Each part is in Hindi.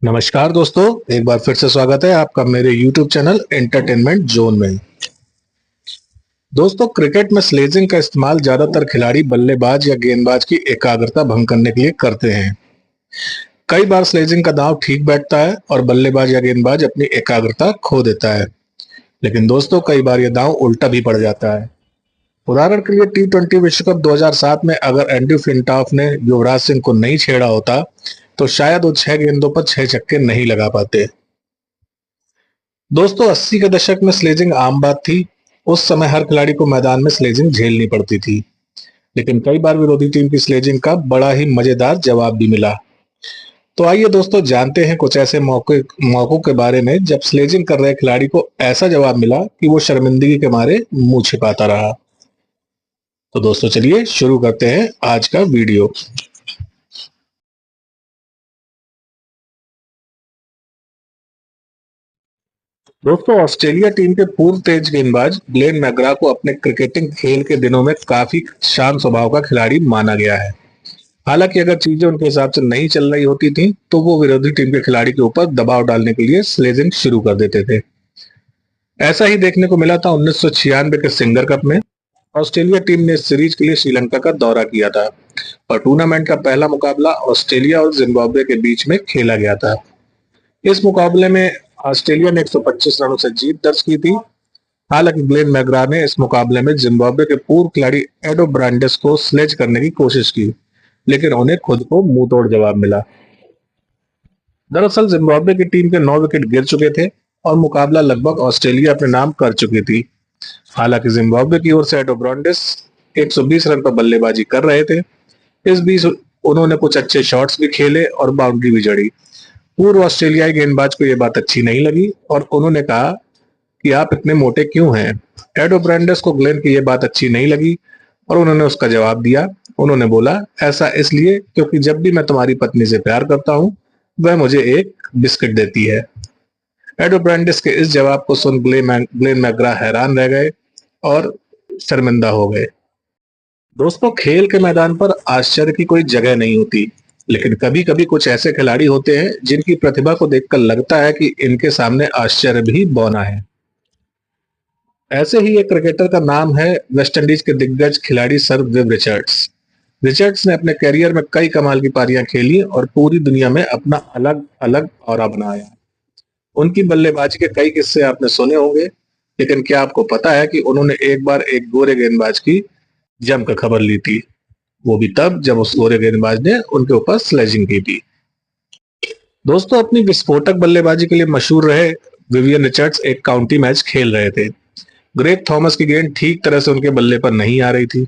नमस्कार दोस्तों, एक बार फिर से स्वागत है आपका मेरे YouTube चैनल एंटरटेनमेंट जोन में। दोस्तों, क्रिकेट में स्लेजिंग का इस्तेमाल ज्यादातर खिलाड़ी बल्लेबाज या गेंदबाज की एकाग्रता भंग करने के लिए करते हैं। कई बार स्लेजिंग का दांव ठीक बैठता है और बल्लेबाज या गेंदबाज अपनी एकाग्रता खो देता है। लेकिन दोस्तों, कई बार यह दांव उल्टा भी पड़ जाता है। उदाहरण के लिए T20 विश्व कप 2007 में अगर एंड्रू फ्लिंटॉफ ने युवराज सिंह को नहीं छेड़ा होता तो शायद वो 6 गेंदों पर 6 छक्के नहीं लगा पाते। दोस्तों, 80 के दशक में स्लेजिंग आम बात थी। उस समय हर खिलाड़ी को मैदान में स्लेजिंग झेलनी पड़ती थी, लेकिन कई बार विरोधी टीम की स्लेजिंग का बड़ा ही मजेदार जवाब भी मिला। तो आइए दोस्तों, जानते हैं कुछ ऐसे मौकों के बारे में जब स्लेजिंग कर रहे खिलाड़ी को ऐसा जवाब मिला कि वो शर्मिंदगी के मारे मुंह छिपाता रहा। तो दोस्तों, चलिए शुरू करते हैं आज का वीडियो। दोस्तों, ऑस्ट्रेलिया टीम के पूर्व तेज गेंदबाज ग्लेन मैकग्रा को अपने क्रिकेटिंग खेल के दिनों में काफी शांत स्वभाव का खिलाड़ी माना गया है। हालांकि अगर चीजें उनके हिसाब से नहीं चल रही होती थी तो वो विरोधी टीम के खिलाड़ी के ऊपर दबाव डालने के लिए स्लेजिंग शुरू कर देते थे। ऐसा ही देखने को मिला था 1996 के सिंगर कप में। ऑस्ट्रेलिया टीम ने इस सीरीज के लिए श्रीलंका का दौरा किया था और टूर्नामेंट का पहला मुकाबला ऑस्ट्रेलिया और जिम्बाब्वे के बीच में खेला गया था। इस मुकाबले में ऑस्ट्रेलिया ने 125 रनों से जीत दर्ज की थी। हालांकि ग्लेन मैकग्रा ने इस मुकाबले में जिम्बाब्वे के पूर्व खिलाड़ी एडो ब्रांडेस को स्लेज करने की कोशिश की, लेकिन उन्हें खुद को मुंह तोड़ जवाब मिला। दरअसल जिम्बाब्वे की टीम के 9 विकेट गिर चुके थे और मुकाबला लगभग ऑस्ट्रेलिया अपने नाम कर चुकी थी। हालांकि जिम्बाब्वे की ओर से एडो ब्रांडेस 120 रन पर बल्लेबाजी कर रहे थे। इस बीच उन्होंने कुछ अच्छे शॉट्स भी खेले और बाउंड्री भी जड़ी। पूर्व ऑस्ट्रेलियाई गेंदबाज को यह बात अच्छी नहीं लगी और उन्होंने कहा कि आप इतने मोटे क्यों हैं। एडो ब्रांडेस को ग्लेन की यह बात अच्छी नहीं लगी और उन्होंने उसका जवाब दिया। उन्होंने बोला, ऐसा इसलिए क्योंकि जब भी मैं तुम्हारी पत्नी से प्यार करता हूं वह मुझे एक बिस्किट देती है। एडो ब्रांडेस के इस जवाब को सुन ग्लेन मैकग्रा हैरान रह गए और शर्मिंदा हो गए। दोस्तों, खेल के मैदान पर आश्चर्य की कोई जगह नहीं होती, लेकिन कभी कभी कुछ ऐसे खिलाड़ी होते हैं जिनकी प्रतिभा को देखकर लगता है कि इनके सामने आश्चर्य भी बौना है। ऐसे ही एक क्रिकेटर का नाम है वेस्टइंडीज के दिग्गज खिलाड़ी सर विव रिचर्ड्स। रिचर्ड्स ने अपने करियर में कई कमाल की पारियां खेली और पूरी दुनिया में अपना अलग अलग ऑरा बनाया। उनकी बल्लेबाजी के कई किस्से आपने सुने होंगे, लेकिन क्या आपको पता है कि उन्होंने एक बार एक गोरे गेंदबाज की जमकर खबर ली थी, वो भी तब जब उस गोरे गेंदबाज ने उनके ऊपर स्लेजिंग की थी। दोस्तों, अपनी विस्फोटक बल्लेबाजी के लिए मशहूर रहे विवियन रिचर्ड्स एक काउंटी मैच खेल रहे थे। ग्रेग थॉमस की गेंद ठीक तरह से उनके बल्ले पर नहीं आ रही थी।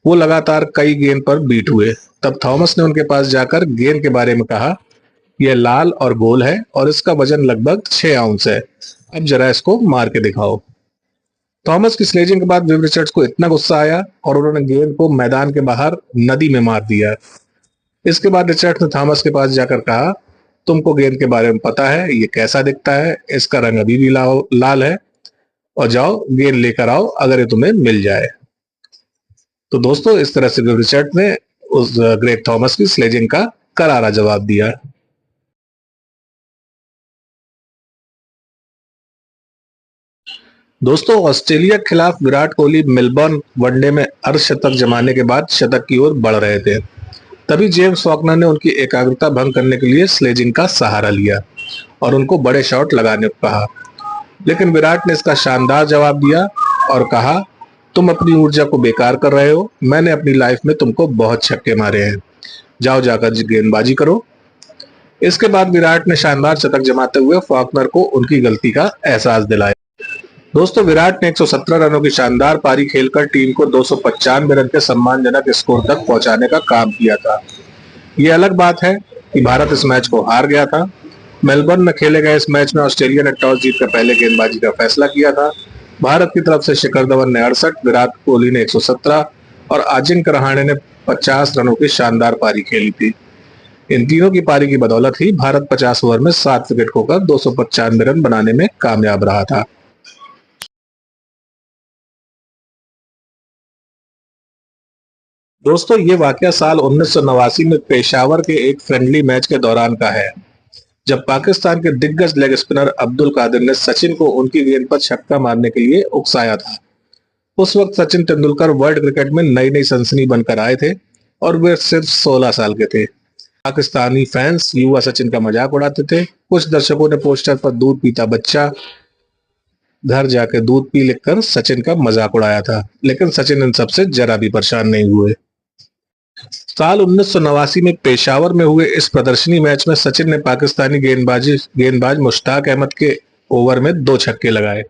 वो लगातार कई गेंद पर बीट हुए। तब थॉमस ने उनके पास जाकर गेंद के बारे में कहा, यह लाल और गोल है और इसका वजन लगभग 6 आउंस है। अब जरा इसको मार के दिखाओ। थॉमस की स्लेजिंग के बाद विव रिचर्ड्स को इतना गुस्सा आया और उन्होंने गेंद को मैदान के बाहर नदी में मार दिया। इसके बाद रिचर्ड्स ने थॉमस के पास जाकर कहा, तुमको गेंद के बारे में पता है, ये कैसा दिखता है, इसका रंग अभी भी लाल है और जाओ गेंद लेकर आओ अगर ये तुम्हें मिल जाए। तो दोस्तों, इस तरह से विव रिचर्ड्स ने उस ग्रेग थॉमस की स्लेजिंग का करारा जवाब दिया। दोस्तों, ऑस्ट्रेलिया के खिलाफ विराट कोहली मेलबर्न वनडे में अर्धशतक जमाने के बाद शतक की ओर बढ़ रहे थे। तभी जेम्स फॉकनर ने उनकी एकाग्रता भंग करने के लिए स्लेजिंग का सहारा लिया और उनको बड़े शॉट लगाने को कहा। लेकिन विराट ने इसका शानदार जवाब दिया और कहा, तुम अपनी ऊर्जा को बेकार कर रहे हो, मैंने अपनी लाइफ में तुमको बहुत छक्के मारे हैं, जाओ जाकर गेंदबाजी करो। इसके बाद विराट ने शानदार शतक जमाते हुए फॉकनर को उनकी गलती का एहसास दिलाया। दोस्तों, विराट ने 117 रनों की शानदार पारी खेलकर टीम को 295 रन के सम्मानजनक स्कोर तक पहुंचाने का काम किया था। ये अलग बात है कि भारत इस मैच को हार गया था। मेलबर्न में खेले गए इस मैच में ऑस्ट्रेलिया ने टॉस जीतकर पहले गेंदबाजी का फैसला किया था। भारत की तरफ से शिखर धवन ने 68, विराट कोहली ने 117 और अजिंक्य रहाणे ने 50 रनों की शानदार पारी खेली थी। इन तीनों की पारी की बदौलत ही भारत 50 ओवर में 7 विकेट खोकर 295 रन बनाने में कामयाब रहा था। दोस्तों, ये वाकया साल 1989 में पेशावर के एक फ्रेंडली मैच के दौरान का है, जब पाकिस्तान के दिग्गज लेग स्पिनर अब्दुल कादिर ने सचिन को उनकी गेंद पर छक्का मारने के लिए उकसाया था। उस वक्त सचिन तेंदुलकर वर्ल्ड क्रिकेट में नई नई सनसनी बनकर आए थे और वे सिर्फ 16 साल के थे। पाकिस्तानी फैंस युवा सचिन का मजाक उड़ाते थे। कुछ दर्शकों ने पोस्टर पर दूध पीता बच्चा घर जाके दूध पी लिखकर सचिन का मजाक उड़ाया था, लेकिन सचिन इन सबसे जरा भी परेशान नहीं हुए। साल 1989 में पेशावर में हुए इस प्रदर्शनी मैच में सचिन ने पाकिस्तानी गेंदबाज मुश्ताक अहमद के ओवर में 2 छक्के लगाए।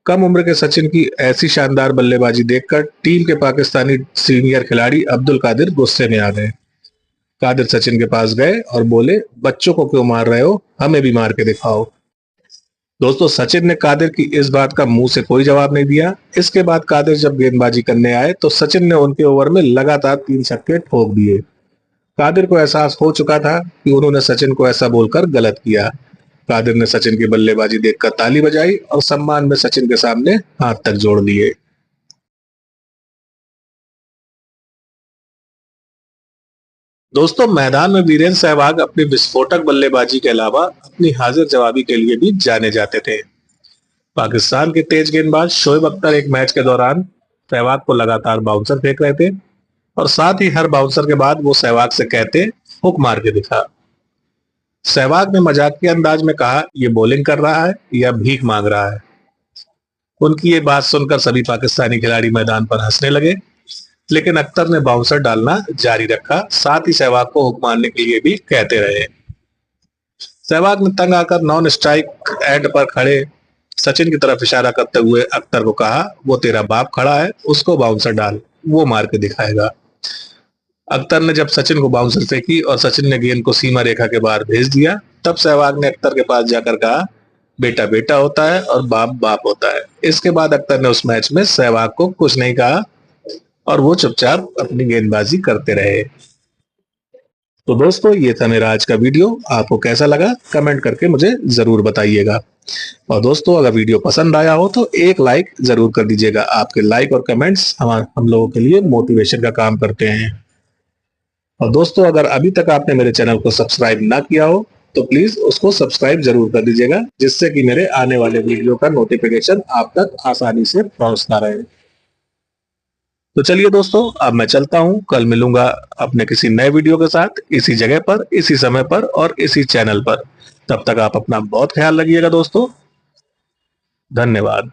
कम उम्र के सचिन की ऐसी शानदार बल्लेबाजी देखकर टीम के पाकिस्तानी सीनियर खिलाड़ी अब्दुल कादिर गुस्से में आ गए। कादिर सचिन के पास गए और बोले, बच्चों को क्यों मार रहे हो, हमें भी मार के दिखाओ। दोस्तों, सचिन ने कादिर की इस बात का मुंह से कोई जवाब नहीं दिया। इसके बाद कादिर जब गेंदबाजी करने आए तो सचिन ने उनके ओवर में लगातार 3 छक्के ठोक दिए। कादिर को एहसास हो चुका था कि उन्होंने सचिन को ऐसा बोलकर गलत किया। कादिर ने सचिन की बल्लेबाजी देखकर ताली बजाई और सम्मान में सचिन के सामने हाथ तक जोड़ दिए। दोस्तों, मैदान में वीरेंद्र सहवाग अपनी विस्फोटक बल्लेबाजी के अलावा अपनी हाजिर जवाबी के लिए भी जाने जाते थे। पाकिस्तान के तेज गेंदबाज शोएब अख्तर एक मैच के दौरान सहवाग को लगातार बाउंसर फेंक रहे थे और साथ ही हर बाउंसर के बाद वो सहवाग से कहते, हुक मार के दिखा। सहवाग ने मजाकिया अंदाज में कहा, ये बॉलिंग कर रहा है या भीख मांग रहा है। उनकी ये बात सुनकर सभी पाकिस्तानी खिलाड़ी मैदान पर हंसने लगे, लेकिन अख्तर ने बाउंसर डालना जारी रखा। साथ ही सहवाग को हुक मारने के लिए भी कहते रहे। सहवाग ने तंग आकर नॉन स्ट्राइक एंड पर खड़े सचिन की तरफ इशारा करते हुए अख्तर को कहा, वो तेरा बाप खड़ा है, उसको बाउंसर डाल, वो मार के दिखाएगा। अख्तर ने जब सचिन को बाउंसर फेंकी और सचिन ने गेंद को सीमा रेखा के बाहर भेज दिया, तब सहवाग ने अख्तर के पास जाकर कहा, बेटा बेटा होता है और बाप बाप होता है। इसके बाद अख्तर ने उस मैच में सहवाग को कुछ नहीं कहा और वो चुपचाप अपनी गेंदबाजी करते रहे। तो दोस्तों, ये था मेरा आज का वीडियो। आपको कैसा लगा कमेंट करके मुझे जरूर बताइएगा। और दोस्तों, अगर वीडियो पसंद आया हो तो एक लाइक जरूर कर दीजिएगा। आपके लाइक और कमेंट्स हम लोगों के लिए मोटिवेशन का काम करते हैं। और दोस्तों, अगर अभी तक आपने मेरे चैनल को सब्सक्राइब ना किया हो तो प्लीज उसको सब्सक्राइब जरूर कर दीजिएगा, जिससे कि मेरे आने वाले वीडियो का नोटिफिकेशन आप तक आसानी से पहुंचता रहे। तो चलिए दोस्तों, अब मैं चलता हूं। कल मिलूंगा अपने किसी नए वीडियो के साथ, इसी जगह पर, इसी समय पर और इसी चैनल पर। तब तक आप अपना बहुत ख्याल रखिएगा दोस्तों। धन्यवाद।